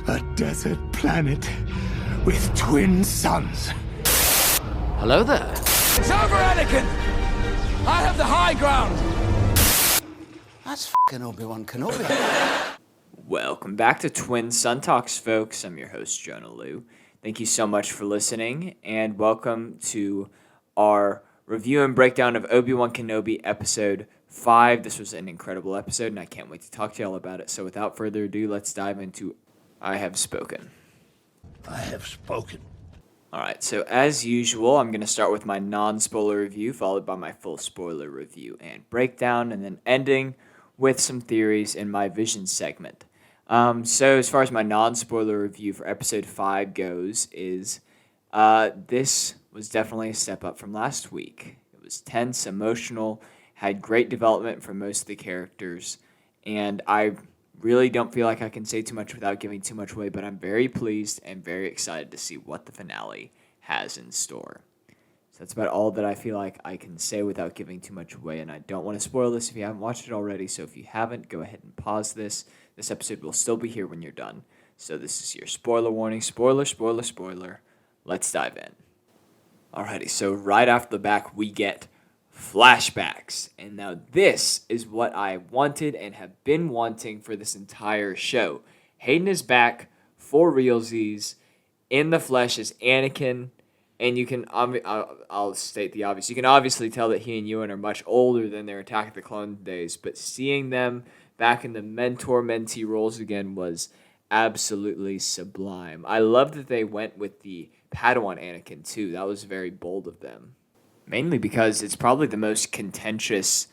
A desert planet with twin suns. Hello there. It's over, Anakin! I have the high ground! That's f***ing Obi-Wan Kenobi. Welcome back to Twin Sun Talks, folks. I'm your host, Jonah Liu. Thank you so much for listening, and welcome to our review and breakdown of Obi-Wan Kenobi Episode 5. This was an incredible episode, and I can't wait to talk to y'all about it. So without further ado, let's dive into I Have Spoken. I have spoken. Alright, so as usual, I'm going to start with my non-spoiler review, followed by my full spoiler review and breakdown, and then ending with some theories in my vision segment. So as far as my non-spoiler review for Episode 5 goes, is this was definitely a step up from last week. It was tense, emotional, had great development for most of the characters, and I really don't feel like I can say too much without giving too much away, but I'm very pleased and very excited to see what the finale has in store. So that's about all that I feel like I can say without giving too much away, and I don't want to spoil this if you haven't watched it already, so if you haven't, go ahead and pause this. This episode will still be here when you're done. So this is your spoiler warning. Spoiler, spoiler, spoiler. Let's dive in. Alrighty, so right off the back, we get flashbacks. And now this is what I wanted and have been wanting for this entire show. Hayden is back for realsies in the flesh as Anakin. And you can, I'll state the obvious. You can obviously tell that he and Ewan are much older than their Attack of the Clone days. But seeing them back in the mentor-mentee roles again was absolutely sublime. I love that they went with the Padawan Anakin too. That was very bold of them. Mainly because it's probably the most contentious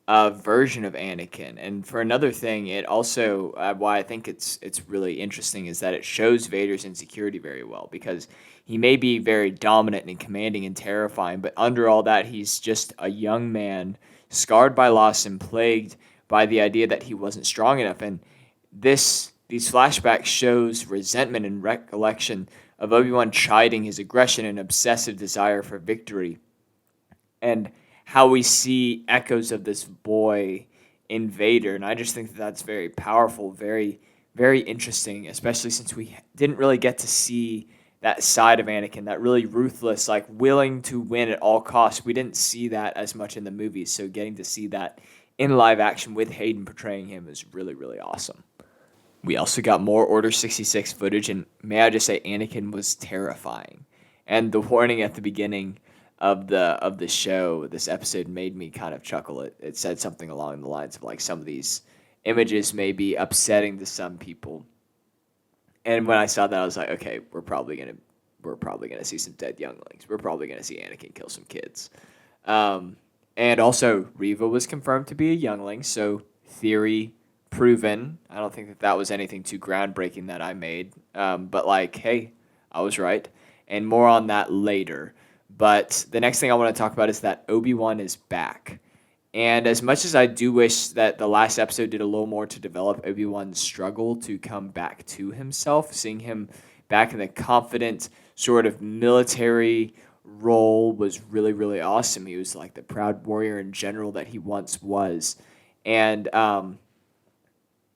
version of Anakin. And for another thing, it also, why I think it's really interesting is that it shows Vader's insecurity very well. Because he may be very dominant and commanding and terrifying, but under all that, he's just a young man, scarred by loss and plagued by the idea that he wasn't strong enough. And these flashbacks shows resentment and recollection of Obi-Wan chiding his aggression and obsessive desire for victory. And how we see echoes of this boy in Vader. And I just think that that's very powerful, very, very interesting, especially since we didn't really get to see that side of Anakin, that really ruthless, like willing to win at all costs. We didn't see that as much in the movies, so getting to see that in live action with Hayden portraying him is really, really awesome. We also got more Order 66 footage, and may I just say Anakin was terrifying. And the warning at the beginning of the show, this episode, made me kind of chuckle. It said something along the lines of like some of these images may be upsetting to some people. And when I saw that, I was like, okay, we're probably gonna see some dead younglings. We're probably gonna see Anakin kill some kids. And also, Riva was confirmed to be a youngling, so theory proven. I don't think that was anything too groundbreaking that I made. But like, hey, I was right. And more on that later. But the next thing I want to talk about is that Obi-Wan is back. And as much as I do wish that the last episode did a little more to develop Obi-Wan's struggle to come back to himself, seeing him back in the confident sort of military role was really, really awesome. He was like the proud warrior and general that he once was. And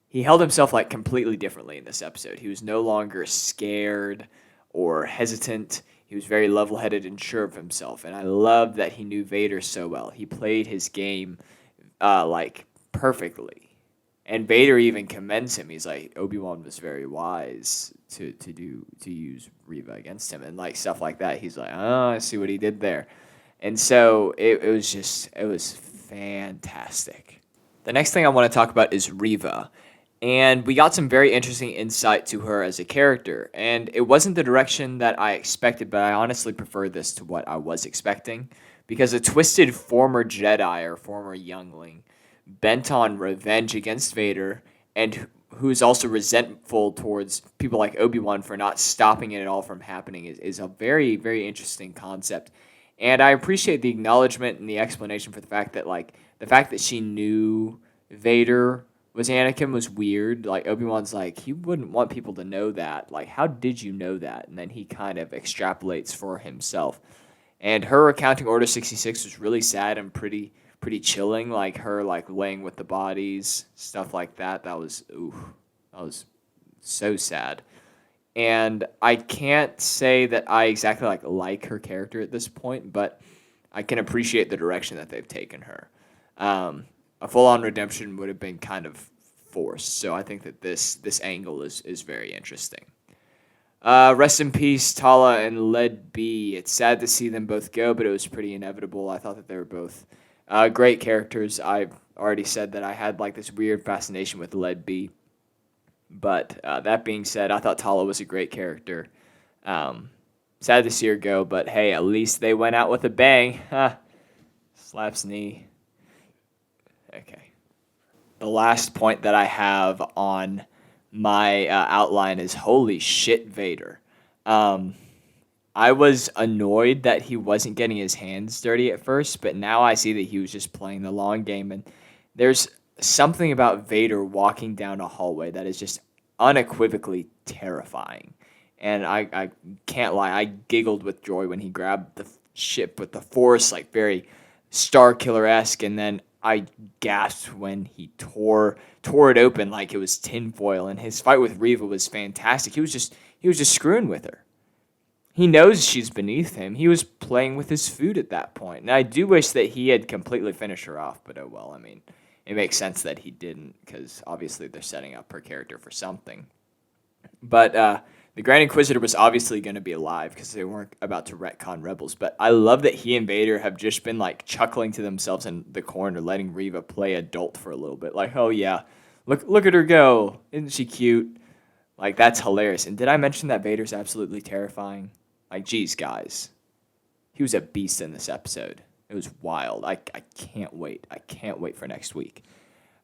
he held himself like completely differently in this episode. He was no longer scared or hesitant. He was very level-headed and sure of himself, and I love that he knew Vader so well. He played his game like perfectly, and Vader even commends him. He's like, Obi-Wan was very wise to use Riva against him, and like stuff like that. He's like, oh, I see what he did there, and so it was fantastic. The next thing I want to talk about is Riva. And we got some very interesting insight to her as a character. And it wasn't the direction that I expected, but I honestly prefer this to what I was expecting. Because a twisted former Jedi or former youngling bent on revenge against Vader and who's also resentful towards people like Obi-Wan for not stopping it at all from happening is a very, very interesting concept. And I appreciate the acknowledgement and the explanation for the fact that she knew Vader was Anakin was weird. Like, Obi-Wan's like, you wouldn't want people to know that. Like, how did you know that? And then he kind of extrapolates for himself. And her recounting Order 66 was really sad and pretty chilling. Like, her, like, laying with the bodies, stuff like that. That was so sad. And I can't say that I exactly like her character at this point, but I can appreciate the direction that they've taken her. A full-on redemption would have been kind of forced, so I think that this angle is very interesting. Rest in peace, Tala and Led B. It's sad to see them both go, but it was pretty inevitable. I thought that they were both great characters. I've already said that I had like this weird fascination with Led B. But that being said, I thought Tala was a great character. Sad to see her go, but hey, at least they went out with a bang. Slaps knee. Okay. The last point that I have on my outline is holy shit, Vader. I was annoyed that he wasn't getting his hands dirty at first, but now I see that he was just playing the long game. And there's something about Vader walking down a hallway that is just unequivocally terrifying. And I can't lie, I giggled with joy when he grabbed the ship with the Force, like very Star Killer-esque, and then I gasped when he tore it open like it was tinfoil. And his fight with Riva was fantastic. He was just screwing with her. He knows she's beneath him. He was playing with his food at that point. And I do wish that he had completely finished her off, but oh well. I mean, it makes sense that he didn't, because obviously they're setting up her character for something. But the Grand Inquisitor was obviously going to be alive because they weren't about to retcon Rebels. But I love that he and Vader have just been like chuckling to themselves in the corner, letting Riva play adult for a little bit. Like, oh yeah, look at her go. Isn't she cute? Like, that's hilarious. And did I mention that Vader's absolutely terrifying? Like, geez, guys. He was a beast in this episode. It was wild. I can't wait. I can't wait for next week.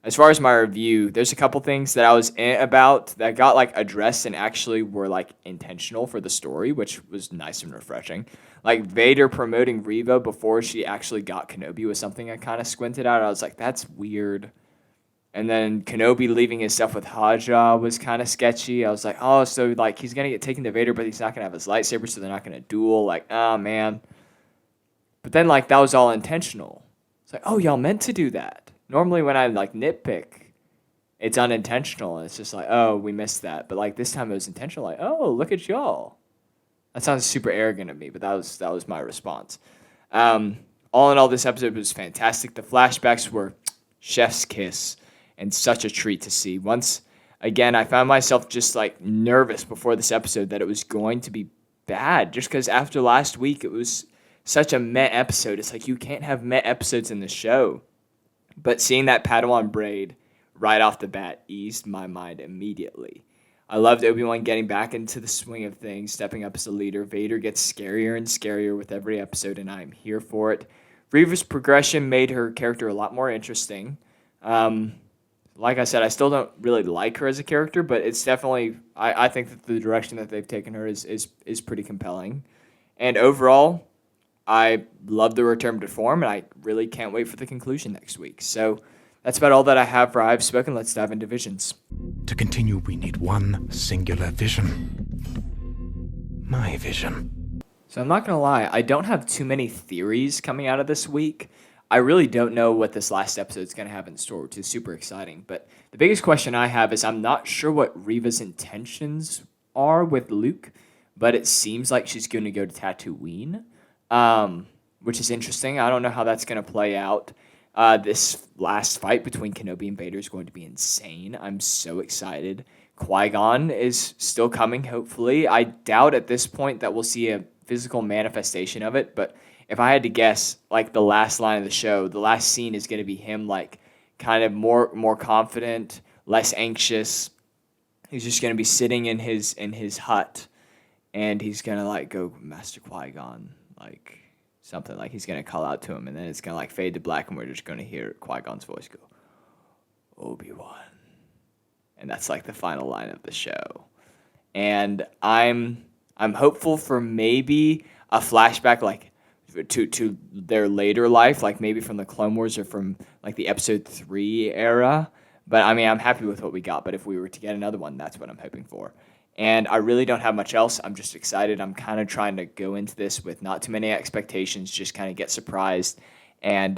As far as my review, there's a couple things that I was about that got like addressed and actually were like intentional for the story, which was nice and refreshing. Like Vader promoting Riva before she actually got Kenobi was something I kind of squinted at. I was like, that's weird. And then Kenobi leaving his stuff with Haja was kind of sketchy. I was like, oh, so like he's gonna get taken to Vader, but he's not gonna have his lightsaber, so they're not gonna duel. Like, oh man. But then like that was all intentional. It's like, oh, y'all meant to do that. Normally when I like nitpick, it's unintentional. And it's just like, oh, we missed that. But like this time it was intentional. Like, oh, look at y'all. That sounds super arrogant of me, but that was my response. All in all, this episode was fantastic. The flashbacks were chef's kiss and such a treat to see. Once again, I found myself just like nervous before this episode that it was going to be bad. Just because after last week, it was such a meh episode. It's like you can't have meh episodes in the show. But seeing that Padawan braid right off the bat eased my mind immediately. I loved Obi-Wan getting back into the swing of things, stepping up as a leader. Vader gets scarier and scarier with every episode, and I'm here for it. Riva's progression made her character a lot more interesting. Like I said, I still don't really like her as a character, but it's definitely, I think that the direction that they've taken her is pretty compelling. And overall, I love the return to form, and I really can't wait for the conclusion next week. So that's about all that I have for I've Spoken. Let's dive into visions. To continue, we need one singular vision. My vision. So I'm not going to lie, I don't have too many theories coming out of this week. I really don't know what this last episode is going to have in store, which is super exciting. But the biggest question I have is I'm not sure what Riva's intentions are with Luke, but it seems like she's going to go to Tatooine. Which is interesting. I don't know how that's going to play out. This last fight between Kenobi and Vader is going to be insane. I'm so excited. Qui-Gon is still coming, hopefully. I doubt at this point that we'll see a physical manifestation of it, but if I had to guess, like the last line of the show, the last scene is going to be him like kind of more confident, less anxious. He's just going to be sitting in his hut, and he's going to like go, Master Qui-Gon, like something like he's going to call out to him, and then it's going to like fade to black, and we're just going to hear Qui-Gon's voice go, Obi-Wan. And that's like the final line of the show. And I'm hopeful for maybe a flashback like to their later life, like maybe from the Clone Wars or from like the episode 3 era. But I mean, I'm happy with what we got, but if we were to get another one, that's what I'm hoping for. And I really don't have much else. I'm just excited. I'm kind of trying to go into this with not too many expectations, just kind of get surprised. And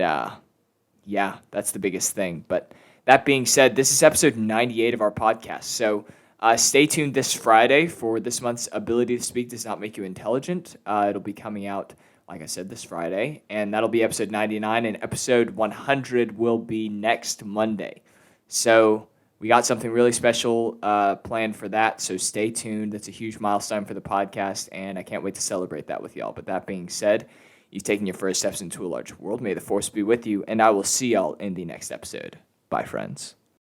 yeah, that's the biggest thing. But that being said, this is episode 98 of our podcast. So Stay tuned this Friday for this month's Ability to Speak Does Not Make You Intelligent. It'll be coming out, like I said, this Friday, and that'll be episode 99, and episode 100 will be next Monday. So we got something really special planned for that, so stay tuned. That's a huge milestone for the podcast, and I can't wait to celebrate that with y'all. But that being said, you've taken your first steps into a larger world. May the Force be with you, and I will see y'all in the next episode. Bye, friends.